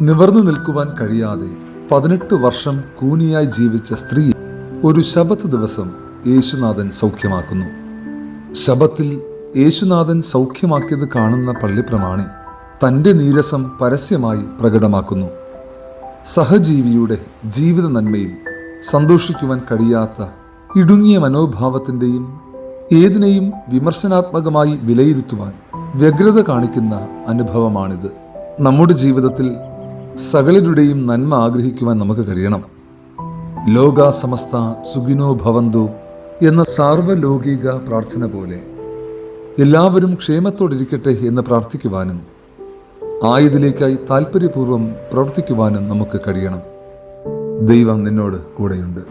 നിവർന്നു നിൽക്കുവാൻ കഴിയാതെ 18 വർഷം കൂനിയായി ജീവിച്ച സ്ത്രീ ഒരു ശബത്ത് ദിവസം യേശുനാഥൻ സൗഖ്യമാക്കുന്നു. ശബത്തിൽ യേശുനാഥൻ സൗഖ്യമാക്കിയത് കാണുന്ന പള്ളിപ്രമാണി തൻ്റെ നീരസം പരസ്യമായി പ്രകടമാക്കുന്നു. സഹജീവിയുടെ ജീവിത നന്മയിൽ സന്തോഷിക്കുവാൻ കഴിയാത്ത ഇടുങ്ങിയ മനോഭാവത്തിൻ്റെയും ഏതിനെയും വിമർശനാത്മകമായി വിലയിരുത്തുവാൻ വ്യഗ്രത കാണിക്കുന്ന അനുഭവമാണിത്. നമ്മുടെ ജീവിതത്തിൽ സകലരുടെയും നന്മ ആഗ്രഹിക്കുവാൻ നമുക്ക് കഴിയണം. ലോകാ സമസ്ത സുഖിനോ ഭവന്തു എന്ന സാർവലൗകിക പ്രാർത്ഥന പോലെ എല്ലാവരും ക്ഷേമത്തോടിരിക്കട്ടെ എന്ന് പ്രാർത്ഥിക്കുവാനും ആയതിലേക്കായി താല്പര്യപൂർവ്വം പ്രവർത്തിക്കുവാനും നമുക്ക് കഴിയണം. ദൈവം നിന്നോട് കൂടെയുണ്ട്.